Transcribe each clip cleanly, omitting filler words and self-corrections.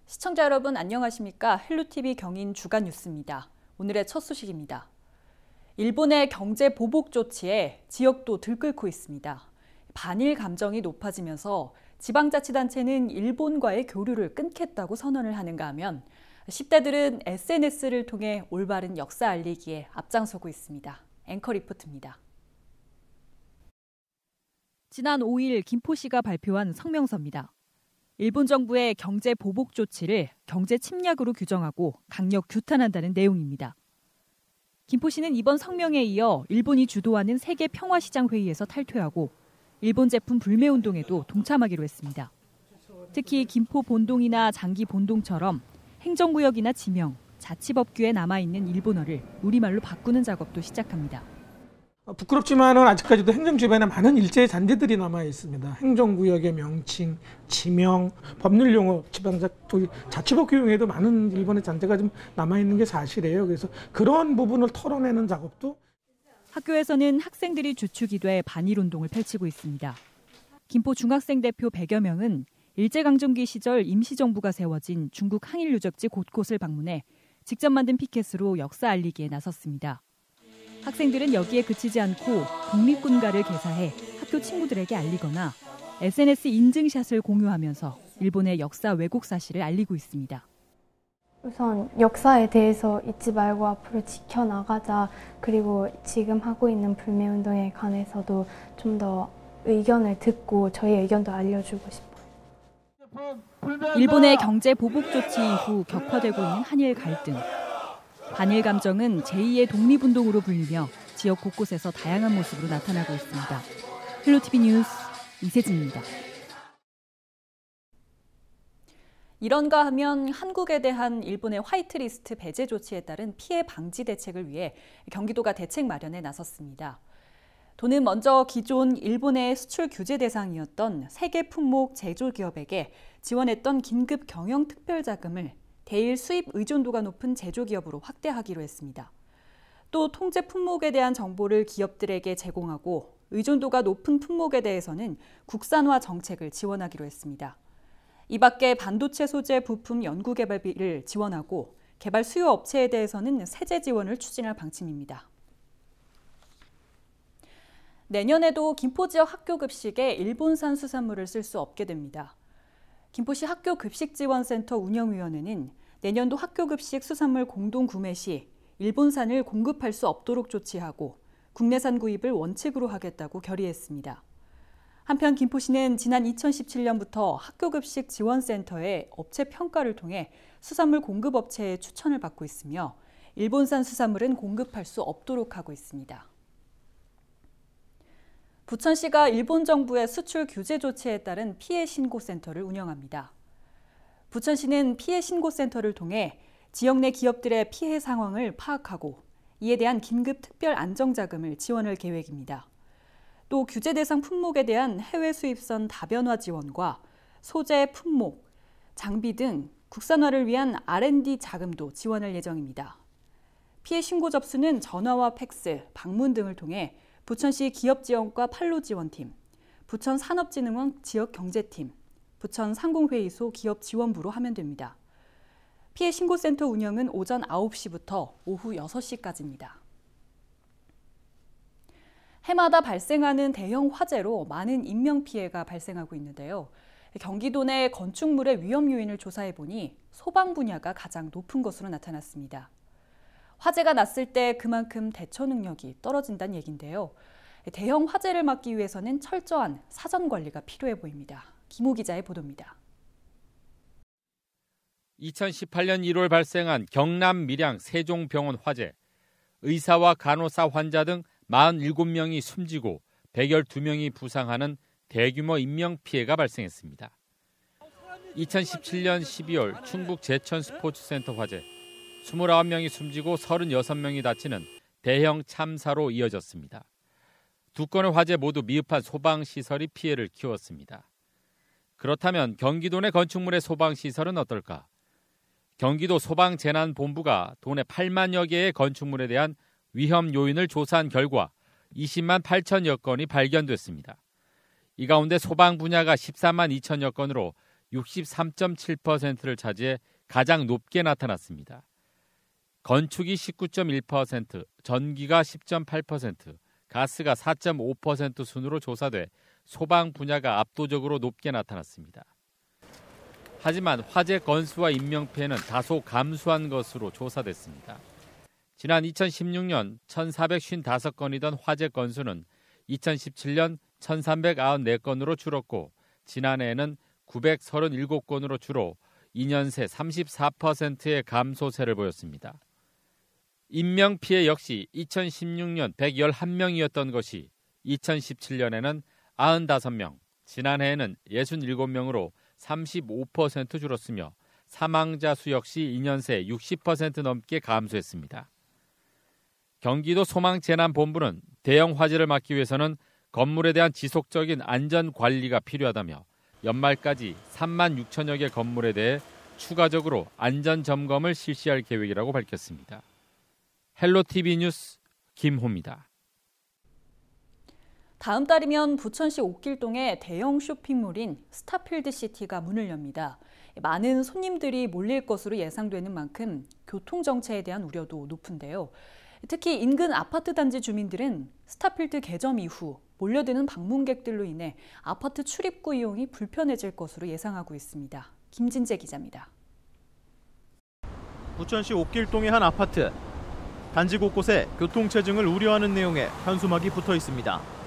시청자 여러분 안녕하십니까? 헬로티비 경인 주간 뉴스입니다. 오늘의 첫 소식입니다. 일본의 경제 보복 조치에 지역도 들끓고 있습니다. 반일 감정이 높아지면서 지방자치단체는 일본과의 교류를 끊겠다고 선언을 하는가 하면 10대들은 SNS를 통해 올바른 역사 알리기에 앞장서고 있습니다. 앵커 리포트입니다. 지난 5일 김포시가 발표한 성명서입니다. 일본 정부의 경제 보복 조치를 경제 침략으로 규정하고 강력 규탄한다는 내용입니다. 김포시는 이번 성명에 이어 일본이 주도하는 세계 평화시장 회의에서 탈퇴하고 일본 제품 불매 운동에도 동참하기로 했습니다. 특히 김포 본동이나 장기 본동처럼 행정구역이나 지명, 자치법규에 남아있는 일본어를 우리말로 바꾸는 작업도 시작합니다. 부끄럽지만은 아직까지도 행정 주변에 많은 일제의 잔재들이 남아 있습니다. 행정구역의 명칭, 지명, 법률 용어, 자치법규 용어에도 많은 일본의 잔재가 좀 남아 있는 게 사실이에요. 그래서 그런 부분을 털어내는 작업도. 학교에서는 학생들이 주축이 돼 반일 운동을 펼치고 있습니다. 김포 중학생 대표 100여 명은 일제강점기 시절 임시정부가 세워진 중국 항일 유적지 곳곳을 방문해 직접 만든 피켓으로 역사 알리기에 나섰습니다. 학생들은 여기에 그치지 않고 독립군가를 개사해 학교 친구들에게 알리거나 SNS 인증샷을 공유하면서 일본의 역사 왜곡 사실을 알리고 있습니다. 우선 역사에 대해서 잊지 말고 앞으로 지켜나가자. 그리고 지금 하고 있는 불매운동에 관해서도 좀 더 의견을 듣고 저희 의견도 알려주고 싶어요. 일본의 경제 보복 조치 이후 격화되고 있는 한일 갈등. 반일 감정은 제2의 독립운동으로 불리며 지역 곳곳에서 다양한 모습으로 나타나고 있습니다. 헬로티비 뉴스 이세진입니다. 이런가 하면 한국에 대한 일본의 화이트리스트 배제 조치에 따른 피해 방지 대책을 위해 경기도가 대책 마련에 나섰습니다. 도는 먼저 기존 일본의 수출 규제 대상이었던 세계 품목 제조 기업에게 지원했던 긴급 경영 특별 자금을 대일 수입 의존도가 높은 제조기업으로 확대하기로 했습니다. 또 통제 품목에 대한 정보를 기업들에게 제공하고 의존도가 높은 품목에 대해서는 국산화 정책을 지원하기로 했습니다. 이 밖에 반도체 소재 부품 연구개발비를 지원하고 개발 수요 업체에 대해서는 세제 지원을 추진할 방침입니다. 내년에도 김포 지역 학교 급식에 일본산 수산물을 쓸 수 없게 됩니다. 김포시 학교급식지원센터 운영위원회는 내년도 학교급식 수산물 공동 구매 시 일본산을 공급할 수 없도록 조치하고 국내산 구입을 원칙으로 하겠다고 결의했습니다. 한편 김포시는 지난 2017년부터 학교급식지원센터의 업체 평가를 통해 수산물 공급업체의 추천을 받고 있으며 일본산 수산물은 공급할 수 없도록 하고 있습니다. 부천시가 일본 정부의 수출 규제 조치에 따른 피해 신고센터를 운영합니다. 부천시는 피해 신고센터를 통해 지역 내 기업들의 피해 상황을 파악하고 이에 대한 긴급 특별 안정자금을 지원할 계획입니다. 또 규제 대상 품목에 대한 해외 수입선 다변화 지원과 소재, 품목, 장비 등 국산화를 위한 R&D 자금도 지원할 예정입니다. 피해 신고 접수는 전화와 팩스, 방문 등을 통해 부천시 기업지원과 판로지원팀, 부천산업진흥원 지역경제팀, 부천상공회의소 기업지원부로 하면 됩니다. 피해 신고센터 운영은 오전 9시부터 오후 6시까지입니다. 해마다 발생하는 대형 화재로 많은 인명피해가 발생하고 있는데요. 경기도 내 건축물의 위험 요인을 조사해보니 소방 분야가 가장 높은 것으로 나타났습니다. 화재가 났을 때 그만큼 대처 능력이 떨어진다는 얘기인데요. 대형 화재를 막기 위해서는 철저한 사전 관리가 필요해 보입니다. 김호 기자의 보도입니다. 2018년 1월 발생한 경남 밀양 세종병원 화재. 의사와 간호사 환자 등 47명이 숨지고 112명이 부상하는 대규모 인명피해가 발생했습니다. 2017년 12월 충북 제천 스포츠센터 화재. 29명이 숨지고 36명이 다치는 대형 참사로 이어졌습니다. 두 건의 화재 모두 미흡한 소방시설이 피해를 키웠습니다. 그렇다면 경기도 내 건축물의 소방시설은 어떨까? 경기도 소방재난본부가 도내 8만여 개의 건축물에 대한 위험 요인을 조사한 결과 20만 8천여 건이 발견됐습니다. 이 가운데 소방 분야가 14만 2천여 건으로 63.7%를 차지해 가장 높게 나타났습니다. 건축이 19.1%, 전기가 10.8%, 가스가 4.5% 순으로 조사돼 소방 분야가 압도적으로 높게 나타났습니다. 하지만 화재 건수와 인명피해는 다소 감소한 것으로 조사됐습니다. 지난 2016년 1,455건이던 화재 건수는 2017년 1,394건으로 줄었고 지난해에는 937건으로 줄어 2년 새 34%의 감소세를 보였습니다. 인명피해 역시 2016년 111명이었던 것이 2017년에는 95명, 지난해에는 67명으로 35% 줄었으며 사망자 수 역시 2년 새 60% 넘게 감소했습니다. 경기도 소방재난본부는 대형 화재를 막기 위해서는 건물에 대한 지속적인 안전관리가 필요하다며 연말까지 3만 6천여 개 건물에 대해 추가적으로 안전점검을 실시할 계획이라고 밝혔습니다. 헬로티비 뉴스 김호입니다. 다음 달이면 부천시 옥길동의 대형 쇼핑몰인 스타필드시티가 문을 엽니다. 많은 손님들이 몰릴 것으로 예상되는 만큼 교통정체에 대한 우려도 높은데요. 특히 인근 아파트 단지 주민들은 스타필드 개점 이후 몰려드는 방문객들로 인해 아파트 출입구 이용이 불편해질 것으로 예상하고 있습니다. 김진재 기자입니다. 부천시 옥길동의 한 아파트. 단지 곳곳에 교통체증을 우려하는 내용의 현수막이 붙어 있습니다.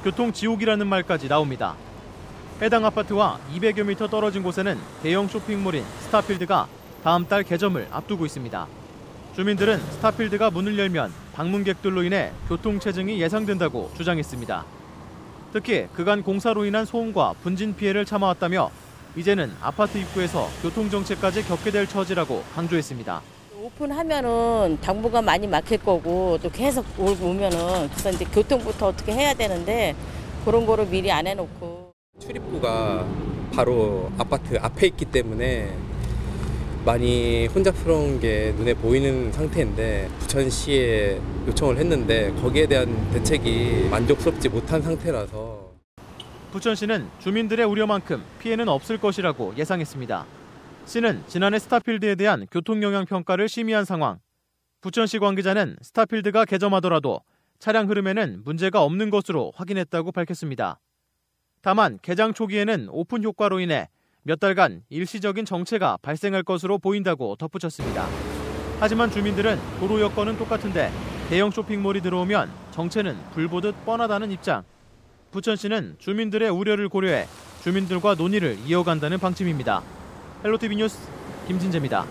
교통지옥이라는 말까지 나옵니다. 해당 아파트와 200여 미터 떨어진 곳에는 대형 쇼핑몰인 스타필드가 다음 달 개점을 앞두고 있습니다. 주민들은 스타필드가 문을 열면 방문객들로 인해 교통체증이 예상된다고 주장했습니다. 특히 그간 공사로 인한 소음과 분진 피해를 참아왔다며 이제는 아파트 입구에서 교통정체까지 겪게 될 처지라고 강조했습니다. 오픈하면은 당분간 많이 막힐 거고 또 계속 오면은 그래서 이제 교통부터 어떻게 해야 되는데 그런 거를 미리 안 해놓고. 출입구가 바로 아파트 앞에 있기 때문에 많이 혼잡스러운 게 눈에 보이는 상태인데 부천시에 요청을 했는데 거기에 대한 대책이 만족스럽지 못한 상태라서. 부천시는 주민들의 우려만큼 피해는 없을 것이라고 예상했습니다. 시는 지난해 스타필드에 대한 교통영향평가를 심의한 상황. 부천시 관계자는 스타필드가 개점하더라도 차량 흐름에는 문제가 없는 것으로 확인했다고 밝혔습니다. 다만 개장 초기에는 오픈 효과로 인해 몇 달간 일시적인 정체가 발생할 것으로 보인다고 덧붙였습니다. 하지만 주민들은 도로 여건은 똑같은데 대형 쇼핑몰이 들어오면 정체는 불보듯 뻔하다는 입장. 부천시는 주민들의 우려를 고려해 주민들과 논의를 이어간다는 방침입니다. 헬로티비 뉴스 김진재입니다.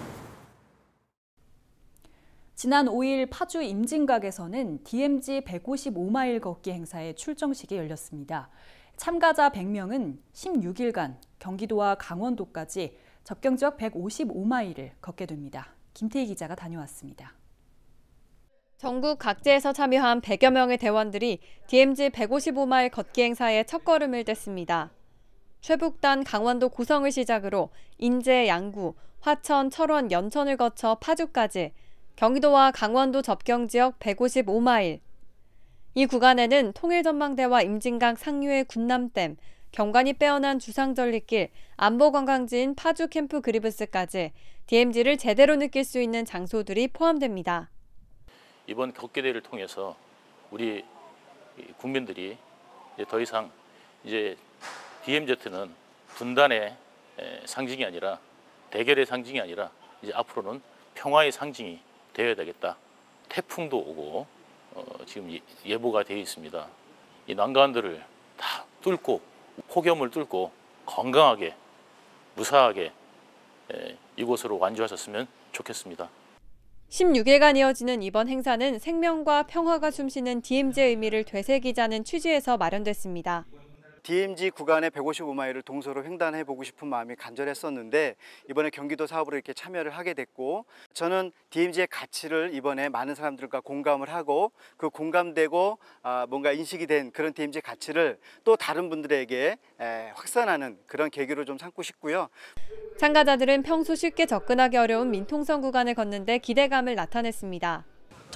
지난 5일 파주 임진각에서는 DMZ 155마일 걷기 행사의 출정식이 열렸습니다. 참가자 100명은 16일간 경기도와 강원도까지 접경지역 155마일을 걷게 됩니다. 김태희 기자가 다녀왔습니다. 전국 각지에서 참여한 100여 명의 대원들이 DMZ 155마일 걷기 행사에 첫걸음을 뗐습니다. 최북단 강원도 고성을 시작으로 인제, 양구, 화천, 철원, 연천을 거쳐 파주까지 경기도와 강원도 접경지역 155마일. 이 구간에는 통일전망대와 임진각 상류의 군남댐, 경관이 빼어난 주상절리길, 안보관광지인 파주 캠프 그리브스까지 DMZ를 제대로 느낄 수 있는 장소들이 포함됩니다. 이번 걷기대회를 통해서 우리 국민들이 더 이상 이제 DMZ는 분단의 상징이 아니라 대결의 상징이 아니라 이제 앞으로는 평화의 상징이 되어야 되겠다. 태풍도 오고 지금 예보가 되어 있습니다. 이 난관들을 다 뚫고 폭염을 뚫고 건강하게 무사하게 이곳으로 완주하셨으면 좋겠습니다. 16일간 이어지는 이번 행사는 생명과 평화가 숨쉬는 DMZ의 의미를 되새기자는 취지에서 마련됐습니다. DMZ 구간의 155마일을 동서로 횡단해보고 싶은 마음이 간절했었는데 이번에 경기도 사업으로 이렇게 참여를 하게 됐고 저는 DMZ의 가치를 이번에 많은 사람들과 공감을 하고 그 공감되고 뭔가 인식이 된 그런 DMZ의 가치를 또 다른 분들에게 확산하는 그런 계기로 좀 삼고 싶고요. 참가자들은 평소 쉽게 접근하기 어려운 민통선 구간을 걷는데 기대감을 나타냈습니다.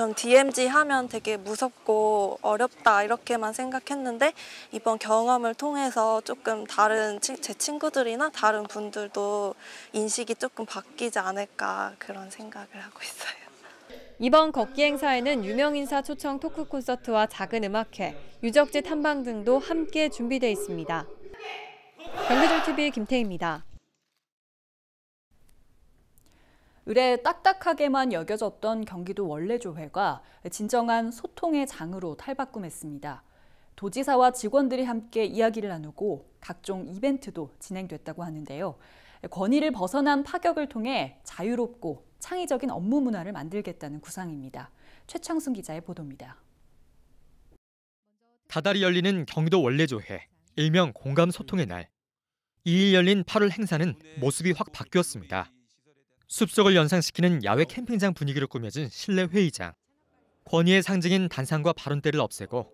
전 DMZ 하면 되게 무섭고 어렵다 이렇게만 생각했는데 이번 경험을 통해서 조금 다른 제 친구들이나 다른 분들도 인식이 조금 바뀌지 않을까 그런 생각을 하고 있어요. 이번 걷기 행사에는 유명인사 초청 토크 콘서트와 작은 음악회, 유적지 탐방 등도 함께 준비돼 있습니다. 경기도TV 김태희입니다. 을에 딱딱하게만 여겨졌던 경기도 원래조회가 진정한 소통의 장으로 탈바꿈했습니다. 도지사와 직원들이 함께 이야기를 나누고 각종 이벤트도 진행됐다고 하는데요. 권위를 벗어난 파격을 통해 자유롭고 창의적인 업무 문화를 만들겠다는 구상입니다. 최창순 기자의 보도입니다. 다달이 열리는 경기도 원래조회, 일명 공감소통의 날. 2일 열린 8월 행사는 모습이 확 바뀌었습니다. 숲속을 연상시키는 야외 캠핑장 분위기로 꾸며진 실내 회의장. 권위의 상징인 단상과 발언대를 없애고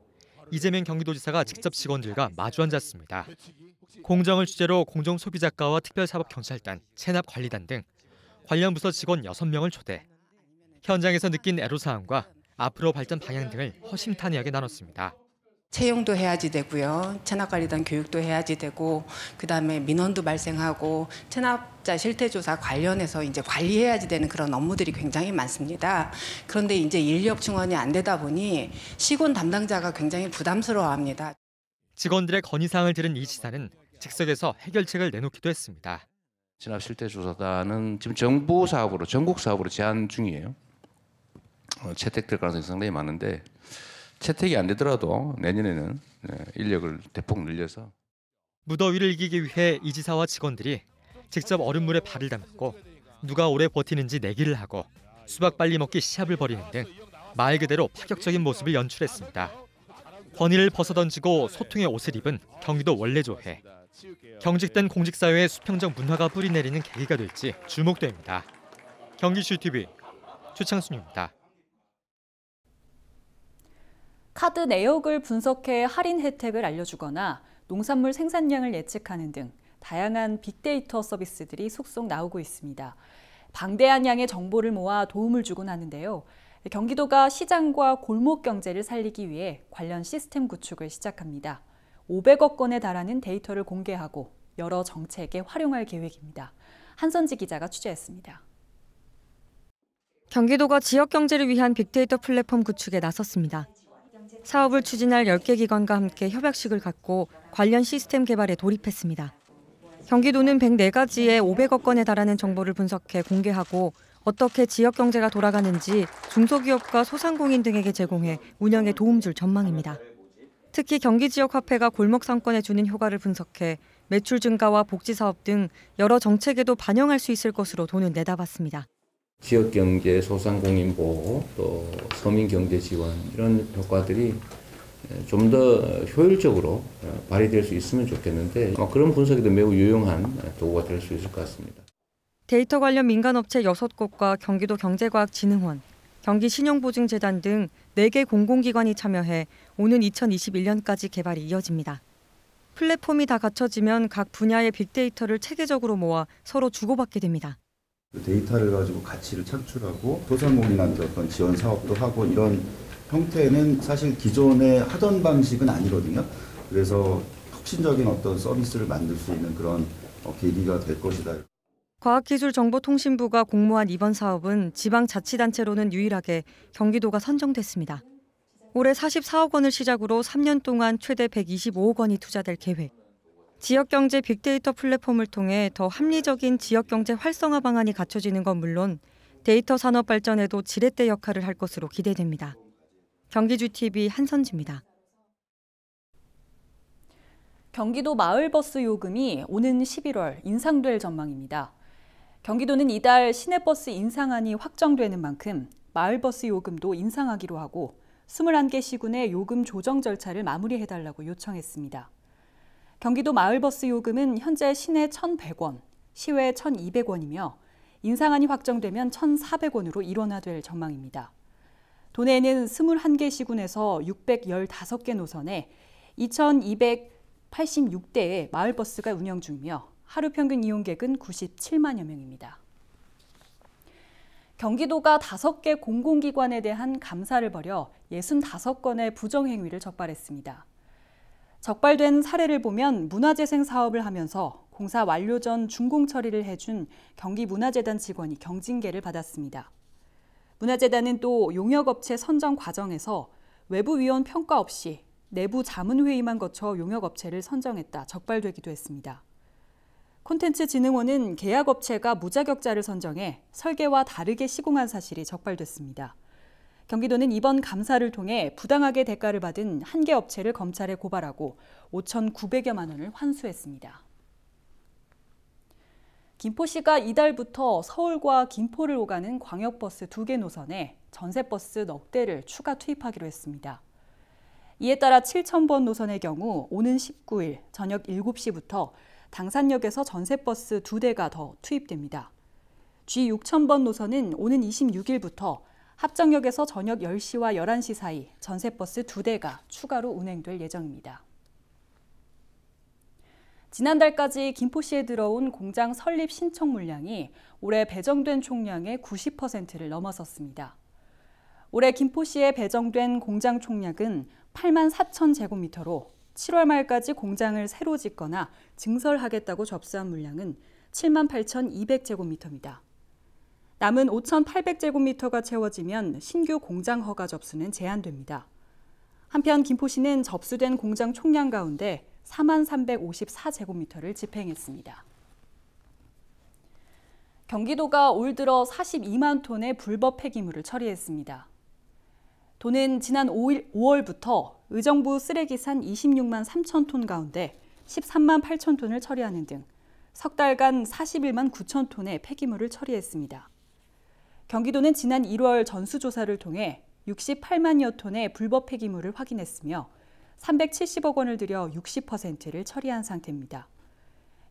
이재명 경기도지사가 직접 직원들과 마주 앉았습니다. 공정을 주제로 공정소비자과와 특별사법경찰단, 체납관리단 등 관련 부서 직원 6명을 초대. 현장에서 느낀 애로사항과 앞으로 발전 방향 등을 허심탄회하게 나눴습니다. 채용도 해야지 되고요. 체납관리단 교육도 해야지 되고 그다음에 민원도 발생하고 체납자 실태조사 관련해서 이제 관리해야지 되는 그런 업무들이 굉장히 많습니다. 그런데 이제 인력 증원이 안 되다 보니 시군 담당자가 굉장히 부담스러워합니다. 직원들의 건의사항을 들은 이 지사는 즉석에서 해결책을 내놓기도 했습니다. 체납 실태조사단은 지금 정부 사업으로 전국 사업으로 제한 중이에요. 채택될 가능성이 상당히 많은데 채택이 안 되더라도 내년에는 인력을 대폭 늘려서. 무더위를 이기기 위해 이 지사와 직원들이 직접 얼음물에 발을 담고 누가 오래 버티는지 내기를 하고 수박 빨리 먹기 시합을 벌이는 등 말 그대로 파격적인 모습을 연출했습니다. 권위를 벗어던지고 소통의 옷을 입은 경기도 원래조회. 경직된 공직사회의 수평적 문화가 뿌리내리는 계기가 될지 주목됩니다. 경기도TV 최창순입니다. 카드 내역을 분석해 할인 혜택을 알려주거나 농산물 생산량을 예측하는 등 다양한 빅데이터 서비스들이 속속 나오고 있습니다. 방대한 양의 정보를 모아 도움을 주곤 하는데요. 경기도가 시장과 골목 경제를 살리기 위해 관련 시스템 구축을 시작합니다. 500억 건에 달하는 데이터를 공개하고 여러 정책에 활용할 계획입니다. 한선지 기자가 취재했습니다. 경기도가 지역 경제를 위한 빅데이터 플랫폼 구축에 나섰습니다. 사업을 추진할 10개 기관과 함께 협약식을 갖고 관련 시스템 개발에 돌입했습니다. 경기도는 104가지의 500억 건에 달하는 정보를 분석해 공개하고 어떻게 지역 경제가 돌아가는지 중소기업과 소상공인 등에게 제공해 운영에 도움 줄 전망입니다. 특히 경기 지역 화폐가 골목 상권에 주는 효과를 분석해 매출 증가와 복지 사업 등 여러 정책에도 반영할 수 있을 것으로 돈을 내다봤습니다. 지역 경제, 소상공인 보호, 또 서민 경제 지원 이런 효과들이 좀 더 효율적으로 발휘될 수 있으면 좋겠는데 그런 분석에도 매우 유용한 도구가 될 수 있을 것 같습니다. 데이터 관련 민간업체 6곳과 경기도 경제과학진흥원, 경기신용보증재단 등 4개 공공기관이 참여해 오는 2021년까지 개발이 이어집니다. 플랫폼이 다 갖춰지면 각 분야의 빅데이터를 체계적으로 모아 서로 주고받게 됩니다. 데이터를 가지고 가치를 창출하고 소상공인한테 어떤 지원 사업도 하고 이런 형태는 사실 기존에 하던 방식은 아니거든요. 그래서 혁신적인 어떤 서비스를 만들 수 있는 그런 계기가 될 것이다. 과학기술정보통신부가 공모한 이번 사업은 지방자치단체로는 유일하게 경기도가 선정됐습니다. 올해 44억 원을 시작으로 3년 동안 최대 125억 원이 투자될 계획. 지역경제 빅데이터 플랫폼을 통해 더 합리적인 지역경제 활성화 방안이 갖춰지는 건 물론 데이터 산업 발전에도 지렛대 역할을 할 것으로 기대됩니다. 경기도TV 한선지입니다. 경기도 마을버스 요금이 오는 11월 인상될 전망입니다. 경기도는 이달 시내버스 인상안이 확정되는 만큼 마을버스 요금도 인상하기로 하고 21개 시군의 요금 조정 절차를 마무리해달라고 요청했습니다. 경기도 마을버스 요금은 현재 시내 1,100원, 시외 1,200원이며 인상안이 확정되면 1,400원으로 일원화될 전망입니다. 도내에는 21개 시군에서 615개 노선에 2,286대의 마을버스가 운영 중이며 하루 평균 이용객은 97만여 명입니다. 경기도가 5개 공공기관에 대한 감사를 벌여 65건의 부정행위를 적발했습니다. 적발된 사례를 보면 문화재생 사업을 하면서 공사 완료 전 준공 처리를 해준 경기문화재단 직원이 경징계를 받았습니다. 문화재단은 또 용역업체 선정 과정에서 외부 위원 평가 없이 내부 자문회의만 거쳐 용역업체를 선정했다 적발되기도 했습니다. 콘텐츠진흥원은 계약업체가 무자격자를 선정해 설계와 다르게 시공한 사실이 적발됐습니다. 경기도는 이번 감사를 통해 부당하게 대가를 받은 한 개 업체를 검찰에 고발하고 5,900여만 원을 환수했습니다. 김포시가 이달부터 서울과 김포를 오가는 광역버스 2개 노선에 전세버스 넉 대를 추가 투입하기로 했습니다. 이에 따라 7,000번 노선의 경우 오는 19일 저녁 7시부터 당산역에서 전세버스 2대가 더 투입됩니다. G6000번 노선은 오는 26일부터 합정역에서 저녁 10시와 11시 사이 전세버스 2대가 추가로 운행될 예정입니다. 지난달까지 김포시에 들어온 공장 설립 신청 물량이 올해 배정된 총량의 90%를 넘어섰습니다. 올해 김포시에 배정된 공장 총량은 8만 4천 제곱미터로 7월 말까지 공장을 새로 짓거나 증설하겠다고 접수한 물량은 7만 8,200제곱미터입니다. 남은 5,800제곱미터가 채워지면 신규 공장 허가 접수는 제한됩니다. 한편 김포시는 접수된 공장 총량 가운데 4만 354제곱미터를 집행했습니다. 경기도가 올 들어 42만 톤의 불법 폐기물을 처리했습니다. 도는 지난 5월부터 의정부 쓰레기산 26만 3천 톤 가운데 13만 8천 톤을 처리하는 등 석 달간 41만 9천 톤의 폐기물을 처리했습니다. 경기도는 지난 1월 전수조사를 통해 68만여 톤의 불법 폐기물을 확인했으며 370억 원을 들여 60%를 처리한 상태입니다.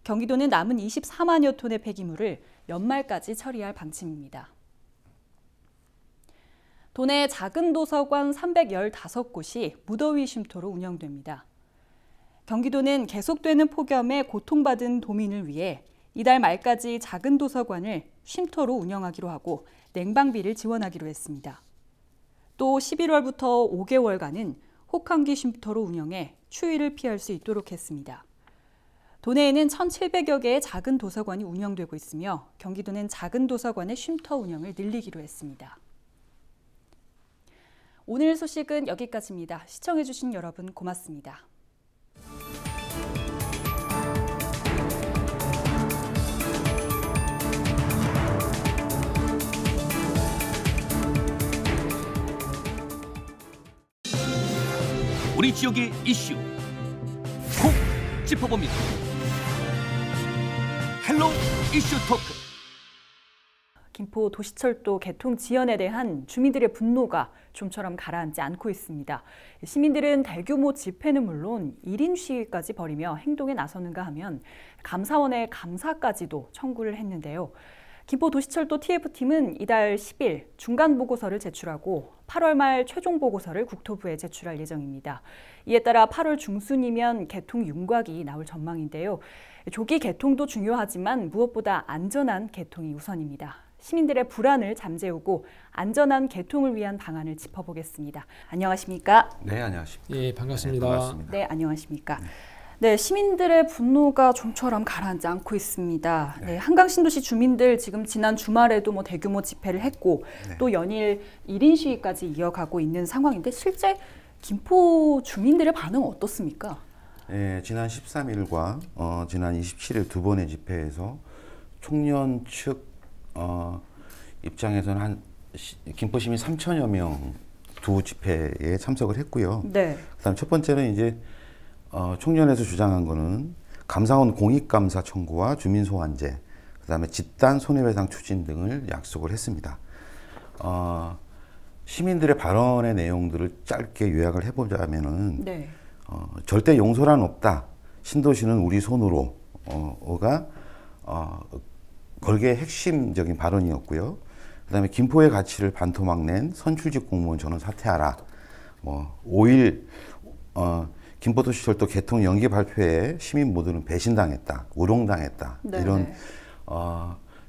경기도는 남은 24만여 톤의 폐기물을 연말까지 처리할 방침입니다. 도내 작은 도서관 315곳이 무더위 쉼터로 운영됩니다. 경기도는 계속되는 폭염에 고통받은 도민을 위해 이달 말까지 작은 도서관을 쉼터로 운영하기로 하고 냉방비를 지원하기로 했습니다. 또 11월부터 5개월간은 혹한기 쉼터로 운영해 추위를 피할 수 있도록 했습니다. 도내에는 1,700여 개의 작은 도서관이 운영되고 있으며 경기도는 작은 도서관의 쉼터 운영을 늘리기로 했습니다. 오늘 소식은 여기까지입니다. 시청해주신 여러분 고맙습니다. 우리 지역의 이슈 콕 짚어봅니다. 헬로 이슈 토크. 김포 도시철도 개통 지연에 대한 주민들의 분노가 좀처럼 가라앉지 않고 있습니다. 시민들은 대규모 집회는 물론 1인 시위까지 벌이며 행동에 나서는가 하면 감사원에 감사까지도 청구를 했는데요. 김포 도시철도 TF팀은 이달 10일 중간 보고서를 제출하고 8월 말 최종 보고서를 국토부에 제출할 예정입니다. 이에 따라 8월 중순이면 개통 윤곽이 나올 전망인데요. 조기 개통도 중요하지만 무엇보다 안전한 개통이 우선입니다. 시민들의 불안을 잠재우고 안전한 개통을 위한 방안을 짚어보겠습니다. 안녕하십니까? 네, 안녕하십니까? 예, 반갑습니다. 네, 반갑습니다. 네, 안녕하십니까? 네, 시민들의 분노가 좀처럼 가라앉지 않고 있습니다. 네, 한강 신도시 주민들 지금 지난 주말에도 대규모 집회를 했고 또 연일 1인 시위까지 이어가고 있는 상황인데 실제 김포 주민들의 반응은 어떻습니까? 네, 지난 13일과 지난 27일 두 번의 집회에서 총련 측 입장에서는 김포 시민 3천여 명 두 집회에 참석을 했고요. 네. 그다음 첫 번째는 이제 총련에서 주장한 거는 감사원 공익감사 청구와 주민 소환제, 그다음에 집단 손해배상 추진 등을 약속을 했습니다. 시민들의 발언의 내용들을 짧게 요약을 해보자면은 네. 절대 용서란 없다. 신도시는 우리 손으로가 걸개의 핵심적인 발언이었고요. 그다음에 김포의 가치를 반토막 낸 선출직 공무원 전원 사퇴하라. 5일 김포도시철도 개통 연기 발표에 시민 모두는 배신당했다, 우롱당했다. 네. 이런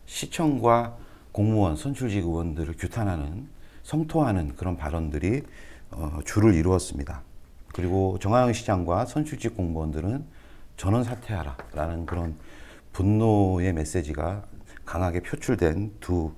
시청과 공무원, 선출직 의원들을 규탄하는, 성토하는 그런 발언들이 주를 이루었습니다. 그리고 정하영 시장과 선출직 공무원들은 전원 사퇴하라라는 그런 분노의 메시지가 강하게 표출된 두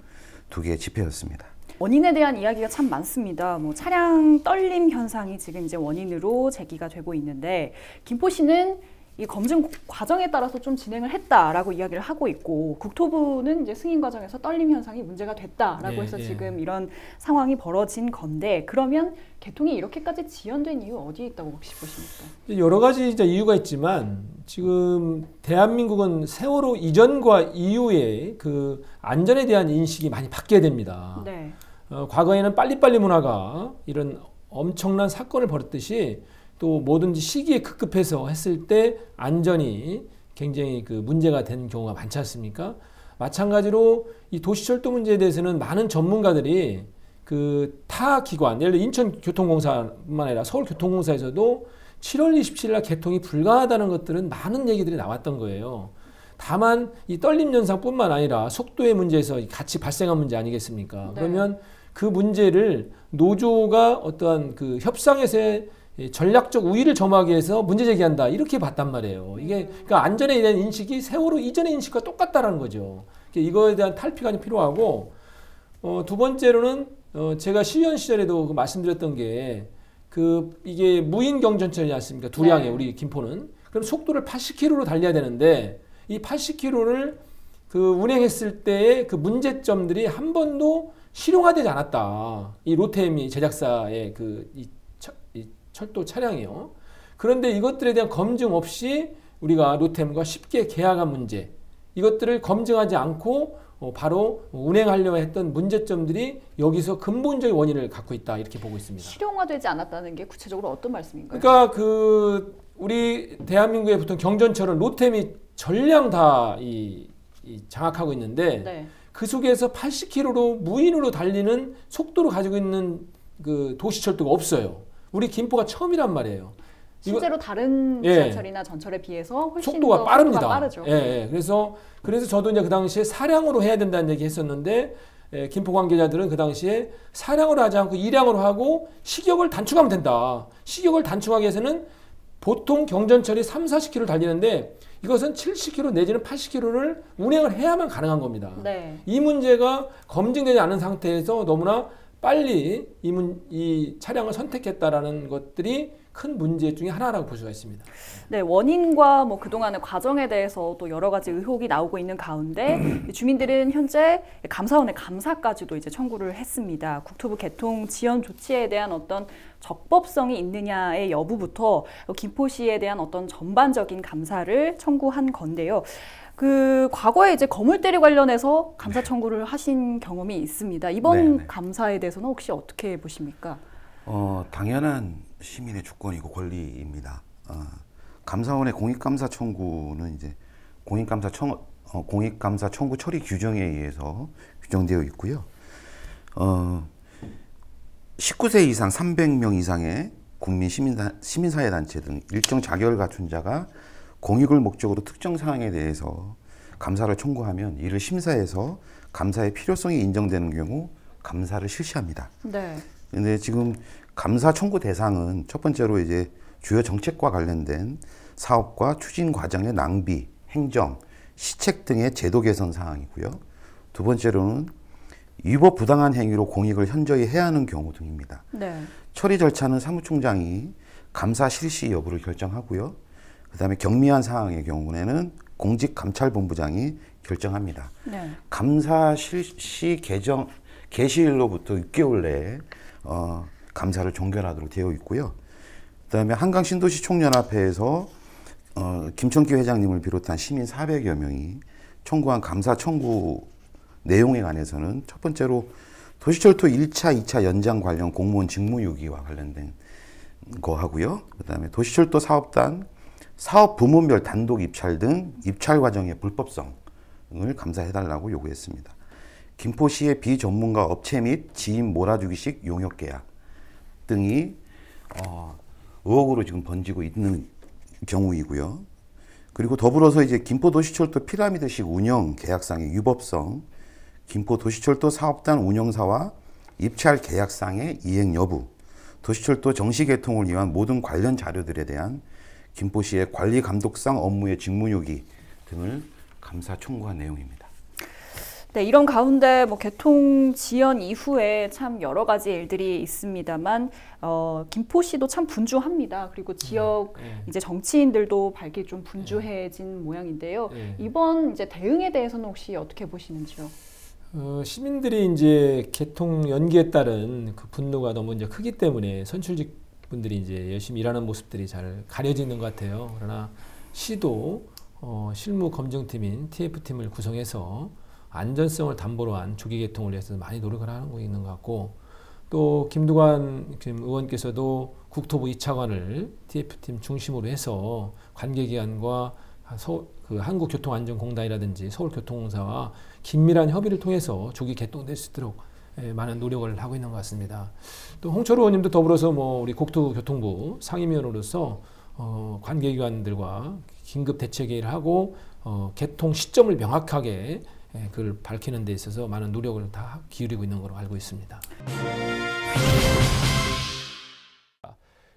개의 집회였습니다. 원인에 대한 이야기가 참 많습니다. 뭐 차량 떨림 현상이 지금 이제 원인으로 제기가 되고 있는데, 김포시는 이 검증 과정에 따라서 좀 진행을 했다라고 이야기를 하고 있고, 국토부는 이제 승인 과정에서 떨림 현상이 문제가 됐다라고 해서 지금 이런 상황이 벌어진 건데, 그러면 개통이 이렇게까지 지연된 이유 어디에 있다고 혹시 보십니까? 여러 가지 이제 이유가 있지만, 지금 대한민국은 세월호 이전과 이후에 그 안전에 대한 인식이 많이 바뀌어야 됩니다. 네. 과거에는 빨리빨리 문화가 이런 엄청난 사건을 벌였듯이 또 뭐든지 시기에 급급해서 했을 때 안전이 굉장히 그 문제가 된 경우가 많지 않습니까? 마찬가지로 이 도시철도 문제에 대해서는 많은 전문가들이 그 타 기관, 예를 들어 인천교통공사뿐만 아니라 서울교통공사에서도 7월 27일 날 개통이 불가하다는 것들은 많은 얘기들이 나왔던 거예요. 다만 이 떨림 현상뿐만 아니라 속도의 문제에서 같이 발생한 문제 아니겠습니까? 네. 그러면 그 문제를 노조가 어떠한 그 협상에서의 전략적 우위를 점하기 위해서 문제 제기한다, 이렇게 봤단 말이에요. 이게 그러니까 안전에 대한 인식이 세월호 이전의 인식과 똑같다라는 거죠. 이거에 대한 탈피가 필요하고, 두 번째로는 제가 시의원 시절에도 말씀드렸던 게 이게 무인 경전철이지 않습니까? 두량에 네. 우리 김포는 그럼 속도를 80km로 달려야 되는데, 이 80km를 그 운행했을 때의 그 문제점들이 한 번도 실용화되지 않았다. 이 로템이 제작사의 이 철도 차량이요. 그런데 이것들에 대한 검증 없이 우리가 로템과 쉽게 계약한 문제, 이것들을 검증하지 않고 바로 운행하려고 했던 문제점들이 여기서 근본적인 원인을 갖고 있다, 이렇게 보고 있습니다. 실용화되지 않았다는 게 구체적으로 어떤 말씀인가요? 그러니까 우리 대한민국의 보통 경전철은 로템이 전량 다 장악하고 있는데 네. 그 속에서 80km로 무인으로 달리는 속도를 가지고 있는 그 도시철도가 없어요. 우리 김포가 처음이란 말이에요. 실제로 다른 지하철이나 전철에 비해서 훨씬 속도가 빠릅니다. 속도가 빠르죠. 그래서 저도 이제 그 당시에 사량으로 해야 된다는 얘기 했었는데, 김포 관계자들은 그 당시에 사량으로 하지 않고 2량으로 하고 시격을 단축하면 된다. 시격을 단축하기 위해서는 보통 경전철이 3, 40km 달리는데 이것은 70km 내지는 80km를 운행을 해야만 가능한 겁니다. 네. 이 문제가 검증되지 않은 상태에서 너무나 빨리 이 차량을 선택했다라는 것들이 큰 문제 중에 하나라고 볼 수가 있습니다. 네, 원인과 뭐 그동안의 과정에 대해서 또 여러 가지 의혹이 나오고 있는 가운데 주민들은 현재 감사원의 감사까지도 이제 청구를 했습니다. 국토부 개통 지연 조치에 대한 어떤 적법성이 있느냐의 여부부터 김포시에 대한 어떤 전반적인 감사를 청구한 건데요. 과거에 이제 거물대리 관련해서 감사 청구를 하신 경험이 있습니다. 이번 감사에 대해서는 혹시 어떻게 보십니까? 당연한 시민의 주권이고 권리입니다. 감사원의 공익감사 청구는 이제 공익감사 청구 처리 규정에 의해서 규정되어 있고요. 19세 이상 300명 이상의 국민 시민사회 단체 등 일정 자격을 갖춘 자가 공익을 목적으로 특정 사항에 대해서 감사를 청구하면 이를 심사해서 감사의 필요성이 인정되는 경우 감사를 실시합니다. 네. 근데 지금 감사 청구 대상은 첫 번째로 이제 주요 정책과 관련된 사업과 추진 과정의 낭비, 행정, 시책 등의 제도 개선 사항이고요. 두 번째로는 위법 부당한 행위로 공익을 현저히 해하는 경우 등입니다. 네. 처리 절차는 사무총장이 감사 실시 여부를 결정하고요. 그다음에 경미한 사항의 경우에는 공직감찰본부장이 결정합니다. 네. 감사 실시 개시일로부터 6개월 내에 감사를 종결하도록 되어 있고요. 그다음에 한강신도시 총연합회에서 김천기 회장님을 비롯한 시민 400여 명이 청구한 감사 청구 내용에 관해서는 첫 번째로 도시철도 1차, 2차 연장 관련 공무원 직무유기와 관련된 거 하고요. 그다음에 도시철도 사업단 사업 부문별 단독 입찰 등 입찰 과정의 불법성을 감사해달라고 요구했습니다. 김포시의 비전문가 업체 및 지인 몰아주기식 용역 계약 등이 의혹으로 지금 번지고 있는 경우이고요. 그리고 더불어서 이제 김포도시철도 피라미드식 운영 계약상의 위법성, 김포도시철도 사업단 운영사와 입찰 계약상의 이행 여부, 도시철도 정시 개통을 위한 모든 관련 자료들에 대한 김포시의 관리 감독상 업무의 직무유기 등을 감사 청구한 내용입니다. 네, 이런 가운데 뭐 개통 지연 이후에 참 여러 가지 일들이 있습니다만 김포시도 참 분주합니다. 그리고 지역 이제 정치인들도 발길이 좀 분주해진 모양인데요. 이번 이제 대응에 대해서는 혹시 어떻게 보시는지요? 시민들이 이제 개통 연기에 따른 그 분노가 너무 이제 크기 때문에 선출직 분들이 이제 열심히 일하는 모습들이 잘 가려지는 것 같아요. 그러나 시도 실무 검증팀인 TF팀을 구성해서 안전성을 담보로 한 조기 개통을 위해서 많이 노력을 하고 있는 것 같고, 또 김두관 의원께서도 국토부 2차관을 TF팀 중심으로 해서 관계기관과 한국교통안전공단이라든지 서울교통공사와 긴밀한 협의를 통해서 조기 개통될 수 있도록 많은 노력을 하고 있는 것 같습니다. 또 홍철호 의원님도 더불어서 우리 국토교통부 상임위원으로서 관계기관들과 긴급 대책회의를 하고 개통 시점을 명확하게 그걸 밝히는 데 있어서 많은 노력을 다 기울이고 있는 걸로 알고 있습니다.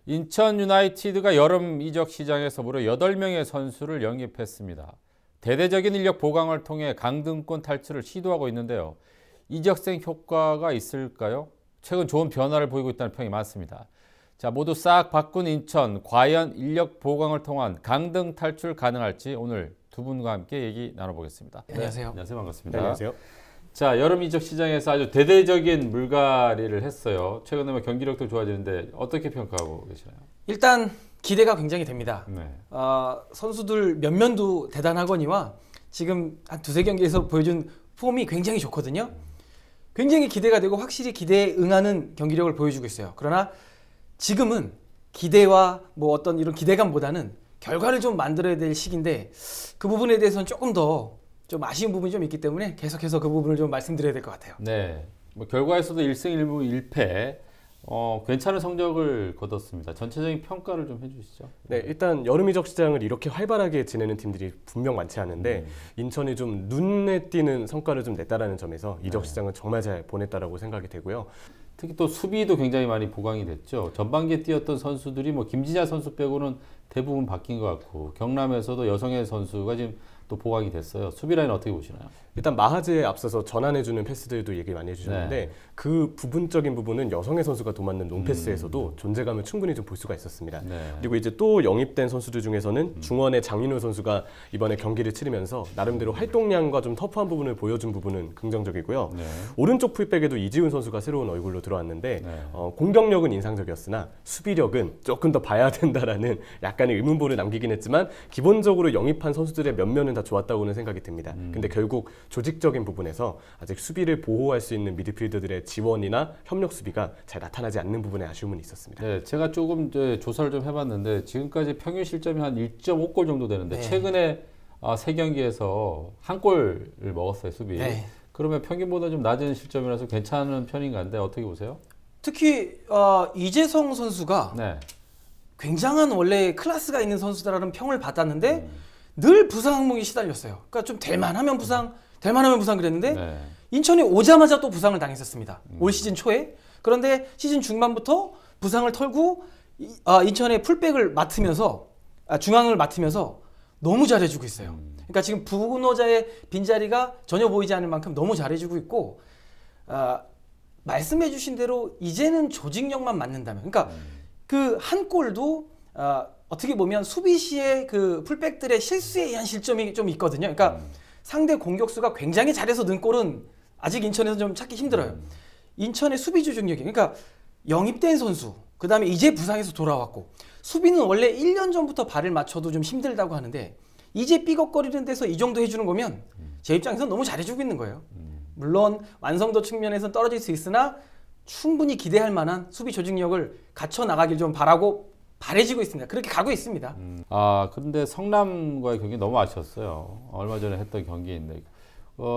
인천 유나이티드가 여름 이적 시장에서 무려 8명의 선수를 영입했습니다. 대대적인 인력 보강을 통해 강등권 탈출을 시도하고 있는데요. 이적생 효과가 있을까요? 최근 좋은 변화를 보이고 있다는 평이 많습니다. 자, 모두 싹 바꾼 인천, 과연 인력 보강을 통한 강등 탈출 가능할지 오늘 두 분과 함께 얘기 나눠보겠습니다. 네, 안녕하세요. 안녕하세요. 반갑습니다. 네, 안녕하세요. 자, 여름 이적 시장에서 아주 대대적인 물갈이를 했어요. 최근에 경기력도 좋아지는데 어떻게 평가하고 계시나요? 일단 기대가 굉장히 됩니다. 네. 선수들 면면도 대단하거니와 지금 한 두세 경기에서 보여준 폼이 굉장히 좋거든요. 굉장히 기대가 되고 확실히 기대에 응하는 경기력을 보여주고 있어요. 그러나 지금은 기대와 어떤 이런 기대감보다는 결과를 좀 만들어야 될 시기인데 그 부분에 대해서는 조금 더 좀 아쉬운 부분이 좀 있기 때문에 계속해서 그 부분을 좀 말씀드려야 될 것 같아요. 네, 결과에서도 1승 1무 1패 괜찮은 성적을 거뒀습니다. 전체적인 평가를 좀 해주시죠. 네, 일단 여름 이적 시장을 이렇게 활발하게 지내는 팀들이 분명 많지 않은데 인천이 좀 눈에 띄는 성과를 좀 냈다라는 점에서 이적 시장은 정말 잘 보냈다라고 생각이 되고요. 특히 또 수비도 굉장히 많이 보강이 됐죠. 전반기에 뛰었던 선수들이 김진야 선수 빼고는 대부분 바뀐 것 같고, 경남에서도 여성의 선수가 지금 또 보강이 됐어요. 수비 라인 어떻게 보시나요? 일단 마하즈에 앞서서 전환해주는 패스들도 얘기 많이 해주셨는데 네. 그 부분적인 부분은 여성의 선수가 도맡는 롱패스에서도 존재감을 충분히 좀 볼 수가 있었습니다. 네. 그리고 이제 또 영입된 선수들 중에서는 중원의 장민호 선수가 이번에 경기를 치르면서 나름대로 활동량과 좀 터프한 부분을 보여준 부분은 긍정적이고요. 네. 오른쪽 풀백에도 이지훈 선수가 새로운 얼굴로 들어왔는데 공격력은 인상적이었으나 수비력은 조금 더 봐야 된다라는 약간의 의문보를 남기긴 했지만 기본적으로 영입한 선수들의 면면은 다 좋았다고는 생각이 듭니다. 근데 결국 조직적인 부분에서 아직 수비를 보호할 수 있는 미드필더들의 지원이나 협력 수비가 잘 나타나지 않는 부분에 아쉬움은 있었습니다. 네, 제가 조금 조사를 좀 해봤는데 지금까지 평균 실점이 한 1.5골 정도 되는데 네. 최근에 3경기에서 한 골을 먹었어요, 수비. 네. 그러면 평균보다 좀 낮은 실점이라서 괜찮은 편인가 한데 어떻게 보세요? 특히 이재성 선수가 네. 굉장한 원래 클래스가 있는 선수다라는 평을 받았는데 늘 부상 항목에 시달렸어요. 그러니까 좀 될만하면 부상 그랬는데 네. 인천이 오자마자 또 부상을 당했었습니다. 올 시즌 초에. 그런데 시즌 중반부터 부상을 털고 인천의 풀백을 맡으면서 중앙을 맡으면서 너무 잘해주고 있어요. 그러니까 지금 부노자의 빈자리가 전혀 보이지 않을 만큼 너무 잘해주고 있고 말씀해주신 대로 이제는 조직력만 맞는다면, 그러니까 그 한 골도 어떻게 보면 수비 시에 그 풀백들의 실수에 의한 실점이 좀 있거든요. 그러니까 상대 공격수가 굉장히 잘해서 넣은 골은 아직 인천에서 좀 찾기 힘들어요. 인천의 수비 조직력이, 그러니까 영입된 선수, 그 다음에 이제 부상에서 돌아왔고, 수비는 원래 1년 전부터 발을 맞춰도 좀 힘들다고 하는데 이제 삐걱거리는 데서 이 정도 해주는 거면 제 입장에서는 너무 잘해주고 있는 거예요. 물론 완성도 측면에서는 떨어질 수 있으나 충분히 기대할 만한 수비 조직력을 갖춰 나가길 좀 바라지고 있습니다. 그렇게 가고 있습니다. 그런데 성남과의 경기 너무 아쉬웠어요. 얼마 전에 했던 경기인데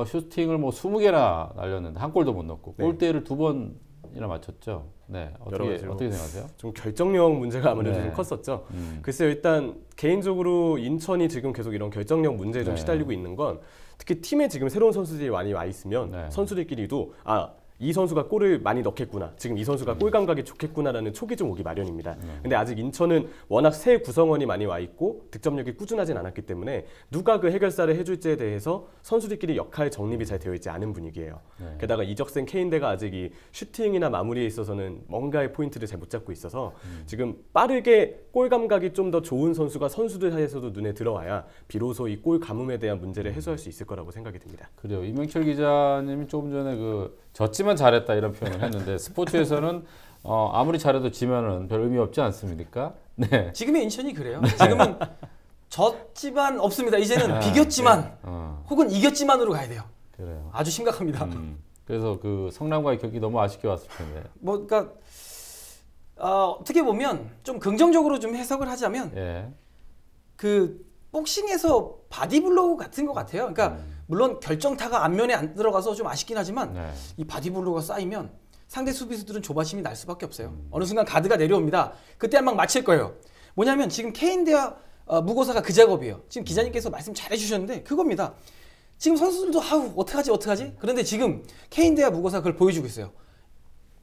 슈팅을 20개나 날렸는데 한 골도 못 넣고 골대를 2번 10번이나 맞췄죠. 네, 어떻게 생각하세요? 좀 결정력 문제가 아무래도 네. 좀 컸었죠. 글쎄요, 일단 개인적으로 인천이 지금 계속 이런 결정력 문제에 좀 시달리고 있는 건 특히 팀에 지금 새로운 선수들이 많이 와 있으면 선수들끼리도 이 선수가 골을 많이 넣겠구나, 지금 이 선수가 골 감각이 좋겠구나라는 촉이 좀 오기 마련입니다. 근데 아직 인천은 워낙 새 구성원이 많이 와 있고 득점력이 꾸준하진 않았기 때문에 누가 그 해결사를 해줄지에 대해서 선수들끼리 역할 정립이 잘 되어 있지 않은 분위기예요. 게다가 이적생 케인대가 아직 이 슈팅이나 마무리에 있어서는 뭔가의 포인트를 잘 못 잡고 있어서 지금 빠르게 골 감각이 좀 더 좋은 선수가 선수들 사이에서도 눈에 들어와야 비로소 이 골 가뭄에 대한 문제를 해소할 수 있을 거라고 생각이 듭니다. 그래요. 이명철 기자님이 조금 전에 졌지만 잘했다 이런 표현을 했는데 스포츠에서는 아무리 잘해도 지면은 별 의미 없지 않습니까? 네. 지금의 인천이 그래요. 지금은 졌지만 없습니다. 이제는 비겼지만 혹은 이겼지만으로 가야 돼요. 그래요. 아주 심각합니다. 그래서 그 성남과의 경기 너무 아쉽게 왔을 텐데. 그러니까 어떻게 보면 좀 긍정적으로 좀 해석을 하자면 그 복싱에서 바디블로우 같은 것 같아요. 그러니까 물론 결정타가 앞면에 안 들어가서 좀 아쉽긴 하지만 이 바디블로우가 쌓이면 상대 수비수들은 조바심이 날 수밖에 없어요. 어느 순간 가드가 내려옵니다. 그때 한 방 맞힐 거예요. 뭐냐면 지금 케인대와 무고사가 그 작업이에요. 지금 기자님께서 말씀 잘 해주셨는데 그겁니다. 지금 선수들도 어떡하지? 그런데 지금 케인대와 무고사가 그걸 보여주고 있어요.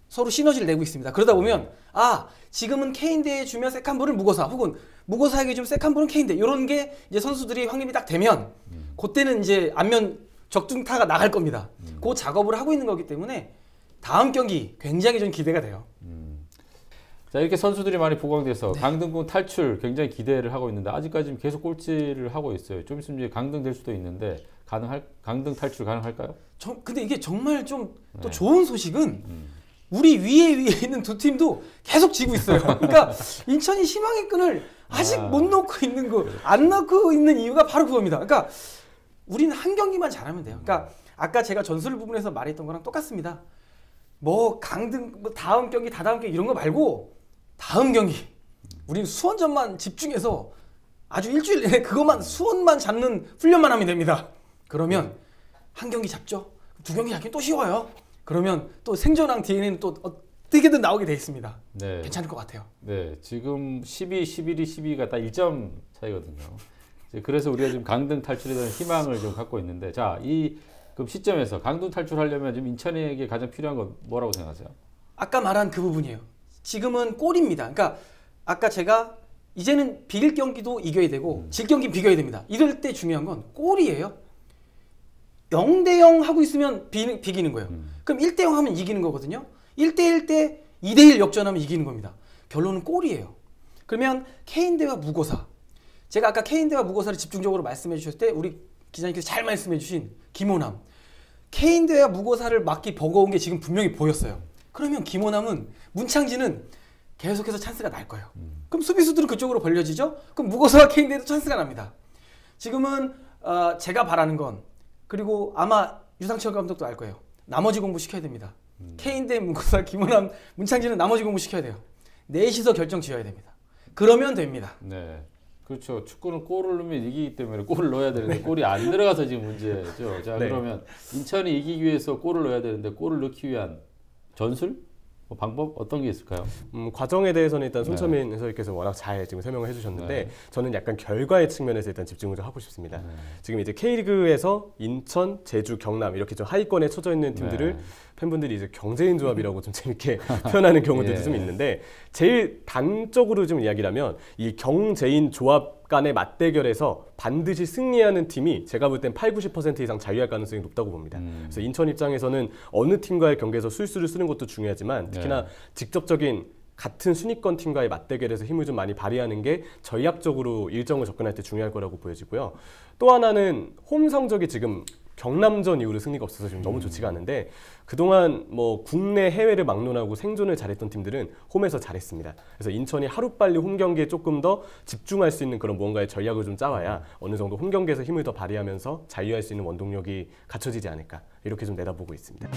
서로 시너지를 내고 있습니다. 그러다 보면 지금은 케인대에 주면 세컨볼을 무고사, 혹은 무고사에게 주면 세컨볼은 케인대, 이런 게 이제 선수들이 확립이 딱 되면 그때는 이제 안면 적중타가 나갈 겁니다. 그 작업을 하고 있는 거기 때문에 다음 경기 굉장히 좀 기대가 돼요. 자, 이렇게 선수들이 많이 보강돼서 강등권 탈출 굉장히 기대를 하고 있는데 아직까지 계속 꼴찌를 하고 있어요. 좀 있으면 이제 강등될 수도 있는데 강등 탈출 가능할까요? 근데 이게 정말 좀 또 좋은 소식은 우리 위에 있는 두 팀도 계속 지고 있어요. 그러니까 인천이 희망의 끈을 아직 못 놓고 있는 안 놓고 있는 이유가 바로 그겁니다. 그러니까 우리는 한 경기만 잘하면 돼요. 그러니까 아까 제가 전술 부분에서 말했던 거랑 똑같습니다. 강등, 다음 경기, 다다음 경기 이런 거 말고 다음 경기 우리는 수원전만 집중해서 아주 일주일 내내 그것만 수원만 잡는 훈련만 하면 됩니다. 그러면 한 경기 잡죠. 두 경기 잡기는 또 쉬워요. 그러면 또 생존왕 DNA는 또 어떻게든 나오게 돼 있습니다. 네. 괜찮을 것 같아요. 네, 지금 12, 11위, 12위가 다 1점 차이거든요. 그래서 우리가 지금 강등 탈출에 대한 희망을 좀 갖고 있는데, 자, 그럼 시점에서 강등 탈출하려면 지금 인천에게 가장 필요한 건 뭐라고 생각하세요? 아까 말한 그 부분이에요. 지금은 골입니다. 그러니까 아까 제가 이제는 비길 경기도 이겨야 되고 질 경기는 비겨야 됩니다. 이럴 때 중요한 건 골이에요. 0대0 하고 있으면 비기는 거예요. 그럼 1대0 하면 이기는 거거든요. 1대1 때 2대1 역전하면 이기는 겁니다. 결론은 골이에요. 그러면 케인대와 무고사, 제가 아까 케인대와 무고사를 집중적으로 말씀해 주셨을 때 우리 기자님께서 잘 말씀해 주신 김호남, 케인대와 무고사를 막기 버거운 게 지금 분명히 보였어요. 그러면 김호남은, 문창진은 계속해서 찬스가 날 거예요. 그럼 수비수들은 그쪽으로 벌려지죠. 그럼 무고사와 케인대도 찬스가 납니다. 지금은 제가 바라는 건, 그리고 아마 유상철 감독도 알 거예요. 나머지 공부 시켜야 됩니다. 케인대, 무고사, 김호남, 문창진은 나머지 공부 시켜야 돼요. 넷이서 결정 지어야 됩니다. 그러면 됩니다. 네, 그렇죠. 축구는 골을 넣으면 이기기 때문에 골을 넣어야 되는데 골이 안 들어가서 지금 문제죠. 자, 그러면 인천이 이기기 위해서 골을 넣어야 되는데 골을 넣기 위한 전술? 방법 어떤 게 있을까요? 과정에 대해서는 일단 손철민 해설위께서 워낙 잘 지금 설명을 해주셨는데 저는 약간 결과의 측면에서 일단 집중을 좀 하고 싶습니다. 지금 이제 K리그에서 인천, 제주, 경남 이렇게 좀 하위권에 처져 있는 팀들을 팬분들이 이제 경제인 조합이라고 좀 재밌게 표현하는 경우들도 좀 있는데, 제일 단적으로 좀 이야기라면 이 경제인 조합 간의 맞대결에서 반드시 승리하는 팀이 제가 볼 땐 80~90% 이상 자유할 가능성이 높다고 봅니다. 그래서 인천 입장에서는 어느 팀과의 경기에서 술수를 쓰는 것도 중요하지만 특히나 직접적인 같은 순위권 팀과의 맞대결에서 힘을 좀 많이 발휘하는 게 전략적으로 일정을 접근할 때 중요할 거라고 보여지고요. 또 하나는 홈 성적이 지금 경남전 이후로 승리가 없어서 지금 너무 좋지가 않은데, 그동안 뭐 국내 해외를 막론하고 생존을 잘했던 팀들은 홈에서 잘했습니다. 그래서 인천이 하루빨리 홈 경기에 조금 더 집중할 수 있는 그런 무언가의 전략을 좀 짜와야 어느 정도 홈 경기에서 힘을 더 발휘하면서 자유할 수 있는 원동력이 갖춰지지 않을까, 이렇게 좀 내다보고 있습니다.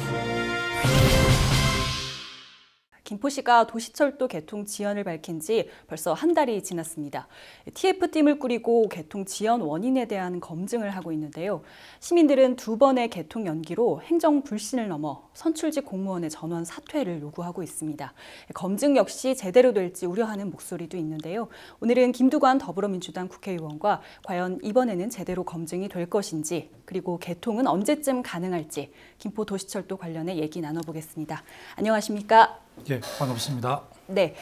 김포시가 도시철도 개통 지연을 밝힌 지 벌써 한 달이 지났습니다. TF팀을 꾸리고 개통 지연 원인에 대한 검증을 하고 있는데요. 시민들은 2번의 개통 연기로 행정 불신을 넘어 선출직 공무원의 전원 사퇴를 요구하고 있습니다. 검증 역시 제대로 될지 우려하는 목소리도 있는데요. 오늘은 김두관 더불어민주당 국회의원과 과연 이번에는 제대로 검증이 될 것인지, 그리고 개통은 언제쯤 가능할지 김포도시철도 관련해 얘기 나눠보겠습니다. 안녕하십니까? 예, 반갑습니다. 네,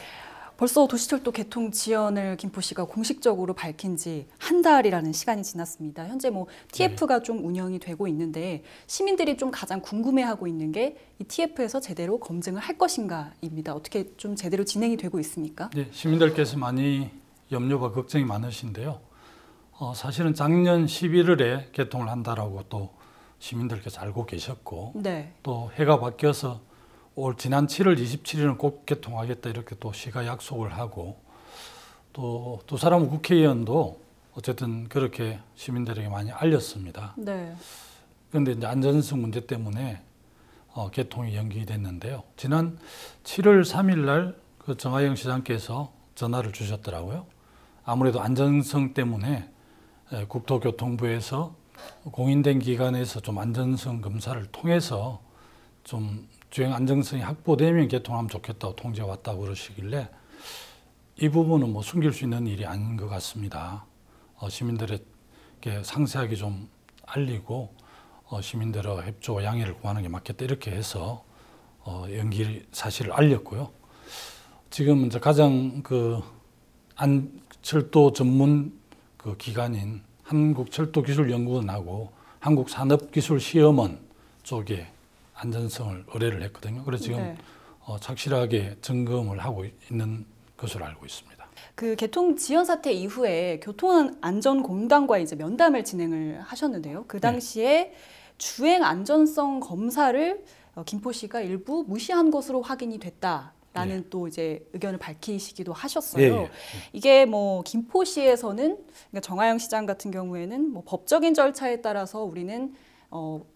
벌써 도시철도 개통 지연을 김포시가 공식적으로 밝힌 지 한 달이라는 시간이 지났습니다. 현재 TF가 좀 운영이 되고 있는데 시민들이 좀 가장 궁금해하고 있는 게 이 TF에서 제대로 검증을 할 것인가입니다. 어떻게 좀 제대로 진행이 되고 있습니까? 네, 시민들께서 많이 염려와 걱정이 많으신데요. 사실은 작년 11월에 개통을 한다라고 또 시민들께서 알고 계셨고, 네. 또 해가 바뀌어서 지난 7월 27일은 꼭 개통하겠다 이렇게 또 시가 약속을 하고, 또 두 사람 국회의원도 어쨌든 그렇게 시민들에게 많이 알렸습니다. 네. 그런데 이제 안전성 문제 때문에 개통이 연기됐는데요. 지난 7월 3일 날 그 정하영 시장께서 전화를 주셨더라고요. 아무래도 안전성 때문에 국토교통부에서 공인된 기관에서 좀 안전성 검사를 통해서 좀 주행 안정성이 확보되면 개통하면 좋겠다고 통지가 왔다고 그러시길래 이 부분은 숨길 수 있는 일이 아닌 것 같습니다. 시민들에게 상세하게 좀 알리고 시민들의 협조와 양해를 구하는 게 맞겠다 이렇게 해서 연기 사실을 알렸고요. 지금 이제 가장 철도 전문 기관인 한국철도기술연구원하고 한국산업기술시험원 쪽에 안전성을 의뢰를 했거든요. 그래서 지금 네. 착실하게 점검을 하고 있는 것으로 알고 있습니다. 그 개통 지연 사태 이후에 교통안전공단과 이제 면담을 진행을 하셨는데요. 그 당시에 주행 안전성 검사를 김포시가 일부 무시한 것으로 확인이 됐다라는 또 이제 의견을 밝히시기도 하셨어요. 이게 김포시에서는, 그러니까 정하영 시장 같은 경우에는 법적인 절차에 따라서 우리는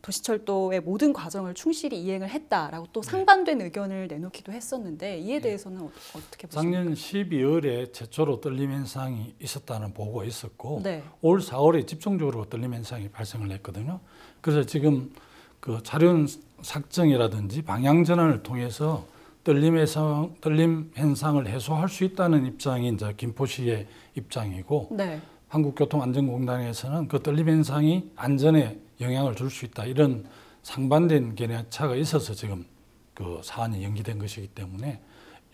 도시철도의 모든 과정을 충실히 이행을 했다라고 또 상반된 의견을 내놓기도 했었는데 이에 대해서는 어떻게 보십니까? 작년 12월에 최초로 떨림 현상이 있었다는 보고가 있었고, 네. 올 4월에 집중적으로 떨림 현상이 발생을 했거든요. 그래서 지금 그 차륜 삭정이라든지 방향 전환을 통해서 떨림 현상을 해소할 수 있다는 입장이 이제 김포시의 입장이고, 네. 한국교통안전공단에서는 그 떨림 현상이 안전에 영향을 줄 수 있다 이런 상반된 견해차가 있어서 지금 그 사안이 연기된 것이기 때문에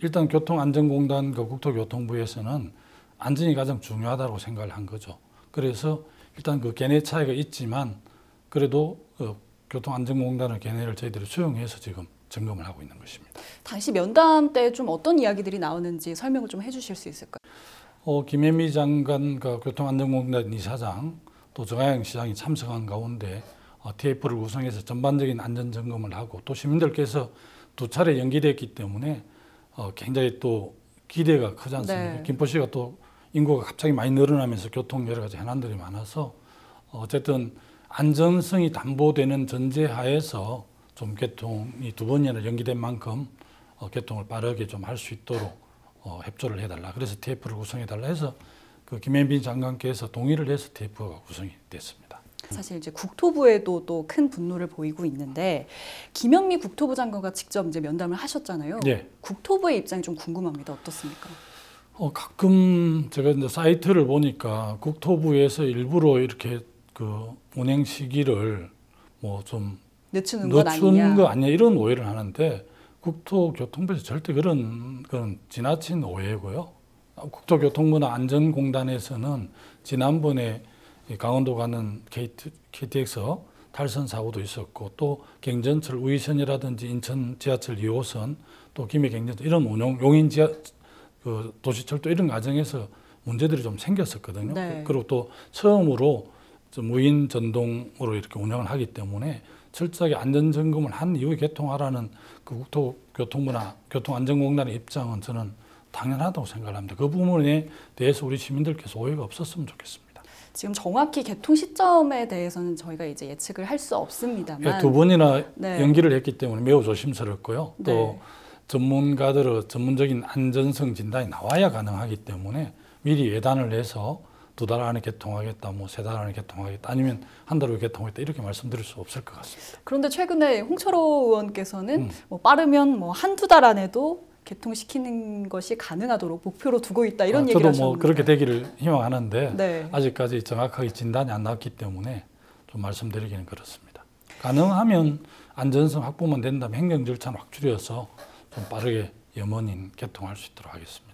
일단 교통안전공단과 국토교통부에서는 안전이 가장 중요하다고 생각을 한 거죠. 그래서 일단 그 견해 차이가 있지만 그래도 교통안전공단의 견해를 저희들이 수용해서 지금 점검을 하고 있는 것입니다. 당시 면담 때 좀 어떤 이야기들이 나오는지 설명을 좀 해주실 수 있을까요? 김혜미 장관과 교통안전공단 이사장 또 정하영 시장이 참석한 가운데 TF를 구성해서 전반적인 안전점검을 하고, 또 시민들께서 2차례 연기됐기 때문에 굉장히 또 기대가 크지 않습니까? 네. 김포시가 또 인구가 갑자기 많이 늘어나면서 교통 여러 가지 현안들이 많아서 어쨌든 안전성이 담보되는 전제하에서 좀 개통이 2번이나 연기된 만큼 개통을 빠르게 좀 할 수 있도록 협조를 해달라. 그래서 TF를 구성해달라 해서 그 김현빈 장관께서 동의를 해서 TF가 구성이 됐습니다. 사실 이제 국토부에도 또 큰 분노를 보이고 있는데 김현미 국토부 장관과 직접 이제 면담을 하셨잖아요. 네. 국토부의 입장이 좀 궁금합니다. 어떻습니까? 가끔 제가 이제 사이트를 보니까 국토부에서 일부러 이렇게 그 운행 시기를 좀 늦추는 거 아니냐 이런 오해를 하는데 국토교통부에서 절대 그런 지나친 오해고요. 국토교통부나 안전공단에서는 지난번에 강원도 가는 KTX 탈선 사고도 있었고, 또 경전철 우이선이라든지 인천 지하철 2호선, 또 김해경전철 이런 용인 도시철도 이런 과정에서 문제들이 좀 생겼었거든요. 네. 그리고 또 처음으로 무인 전동으로 이렇게 운영을 하기 때문에 철저하게 안전점검을 한 이후에 개통하라는 그 국토교통부나 교통안전공단의 입장은 저는 당연하다고 생각을 합니다. 그 부분에 대해서 우리 시민들께서 오해가 없었으면 좋겠습니다. 지금 정확히 개통 시점에 대해서는 저희가 이제 예측을 할 수 없습니다만 2번이나 네. 연기를 했기 때문에 매우 조심스럽고요. 또 네. 전문적인 안전성 진단이 나와야 가능하기 때문에 미리 예단을 해서 2달 안에 개통하겠다, 뭐 3달 안에 개통하겠다, 아니면 한 달 후에 개통하겠다 이렇게 말씀드릴 수 없을 것 같습니다. 그런데 최근에 홍철호 의원께서는 뭐 빠르면 뭐 1-2달 안에도 개통시키는 것이 가능하도록 목표로 두고 있다 이런 얘기를 하셨는데. 저도 뭐 그렇게 되기를 희망하는데 네. 아직까지 정확하게 진단이 안 나왔기 때문에 좀 말씀드리기는 그렇습니다. 가능하면 안전성 확보만 된다면 행정 절차는 확 줄여서 좀 빠르게 염원인 개통할 수 있도록 하겠습니다.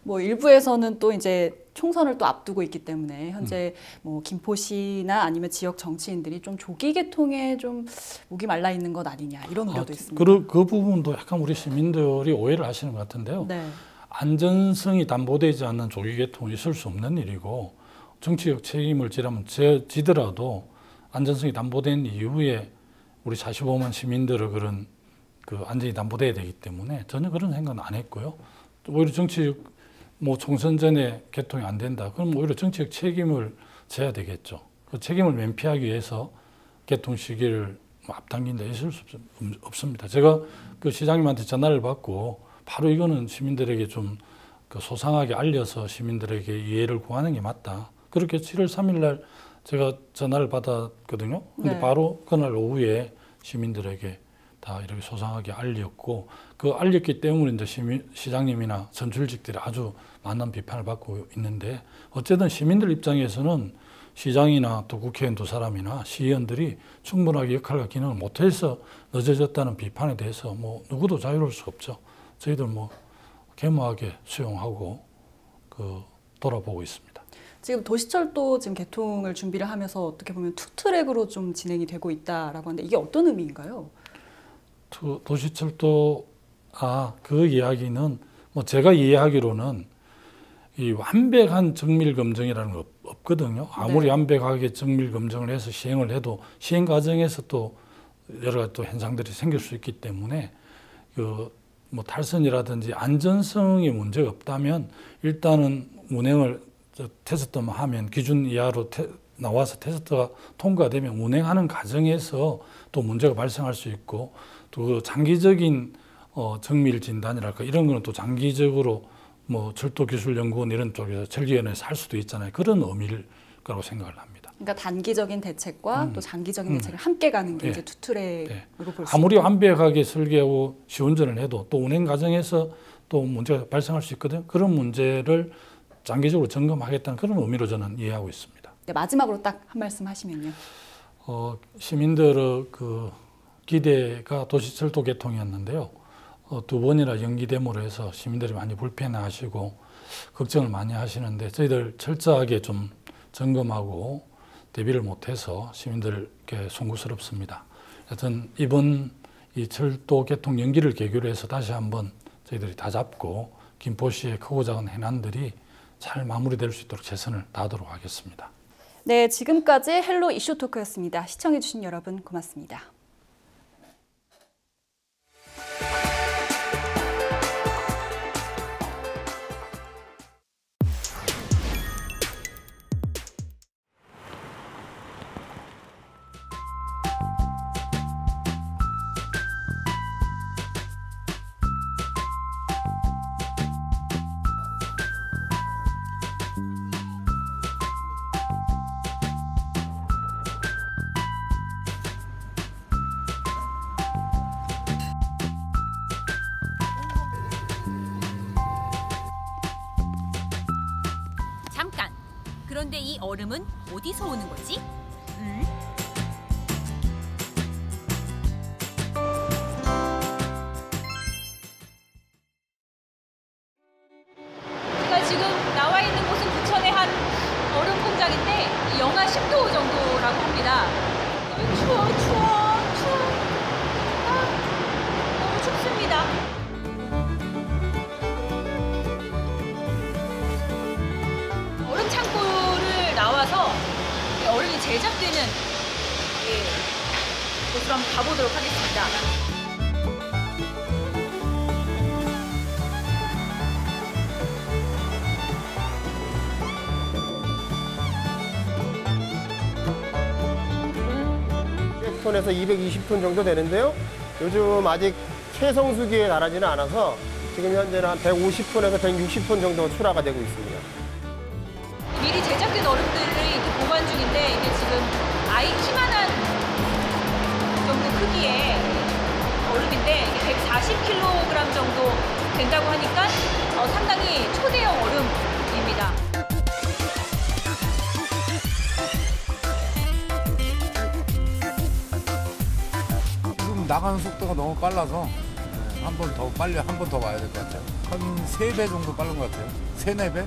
뭐 일부에서는 또 이제 총선을 또 앞두고 있기 때문에 현재 뭐 김포시나 아니면 지역 정치인들이 좀 조기 개통에 좀 목이 말라 있는 것 아니냐 이런 우려도 있습니다. 그 부분도 약간 우리 시민들이 오해를 하시는 것 같은데요. 네. 안전성이 담보되지 않는 조기 개통은 있을 수 없는 일이고 정치적 책임을 지더라도 안전성이 담보된 이후에 우리 45만 시민들의 그런 그 안전이 담보돼야 되기 때문에 전혀 그런 생각은 안 했고요. 오히려 정치적 뭐 총선 전에 개통이 안 된다. 그럼 오히려 정치적 책임을 져야 되겠죠. 그 책임을 면피하기 위해서 개통 시기를 앞당긴다 있을 수 없습니다. 제가 그 시장님한테 전화를 받고 바로 이거는 시민들에게 좀 그 소상하게 알려서 시민들에게 이해를 구하는 게 맞다. 그렇게 7월 3일 날 제가 전화를 받았거든요. 근데 네. 바로 그날 오후에 시민들에게 다 이렇게 소상하게 알렸고 그 알렸기 때문에 이제 시장님이나 선출직들이 아주 많은 비판을 받고 있는데 어쨌든 시민들 입장에서는 시장이나 또 국회의원 2사람이나 시의원들이 충분하게 역할과 기능을 못해서 늦어졌다는 비판에 대해서 뭐 누구도 자유로울 수 없죠. 저희들 뭐 겸허하게 수용하고 돌아보고 있습니다. 지금 도시철도 지금 개통을 준비를 하면서 어떻게 보면 투트랙으로 좀 진행이 되고 있다라고 하는데 이게 어떤 의미인가요? 도시철도 그 이야기는 뭐 제가 이해하기로는 이 완벽한 정밀 검증이라는 거 없거든요. 아무리 네. 완벽하게 정밀 검증을 해서 시행을 해도 시행 과정에서 또 여러 가지 또 현상들이 생길 수 있기 때문에 뭐 탈선이라든지 안전성에 문제가 없다면 일단은 운행을 테스트만 하면 기준 이하로 나와서 테스트가 통과되면 운행하는 과정에서 또 문제가 발생할 수 있고 또 장기적인 정밀 진단이랄까 이런 거는 또 장기적으로 뭐 철도기술연구원 이런 쪽에서 철기위원회에서 할 수도 있잖아요. 그런 의미일 거라고 생각을 합니다. 그러니까 단기적인 대책과 또 장기적인 대책을 함께 가는 게 이제 투트랙으로 볼 수 있다. 아무리 완벽하게 설계하고 시운전을 해도 또 운행 과정에서 또 문제가 발생할 수 있거든요. 그런 문제를 장기적으로 점검하겠다는 그런 의미로 저는 이해하고 있습니다. 네, 마지막으로 딱 한 말씀 하시면요. 시민들의 그 기대가 도시철도 개통이었는데요. 2번이나 연기됨으로 해서 시민들이 많이 불편해하시고 걱정을 많이 하시는데 저희들 철저하게 좀 점검하고 대비를 못해서 시민들께 송구스럽습니다. 하여튼 이번 이 철도 개통 연기를 계기로 해서 다시 한번 저희들이 다 잡고 김포시의 크고 작은 해난들이 잘 마무리될 수 있도록 최선을 다하도록 하겠습니다. 네, 지금까지 헬로 이슈 토크였습니다. 시청해주신 여러분 고맙습니다. 잠깐! 그런데 이 얼음은 어디서 오는 거지? 제가 지금 나와 있는 곳은 부천의 한 얼음 공장인데 영하 10도 정도라고 합니다. 추워. 너무 춥습니다. 얼음 창고를 나와서 얼음이 제작되는 곳으로 한번 가보도록 하겠습니다. 톤에서 220톤 정도 되는데요. 요즘 아직 최성수기에 달하지는 않아서 지금 현재는 한 150톤에서 160톤 정도 출하가 되고 있습니다. 미리 제작된 얼음들을 이렇게 보관 중인데 이게 지금 아이 키만한 정도 크기의 얼음인데 140kg 정도 된다고 하니까 상당히 초대형 얼음입니다. 지금 나가는 속도가 너무 빨라서 한 번 더 와야 될 것 같아요. 한 3배 정도 빠른 것 같아요. 3, 4배?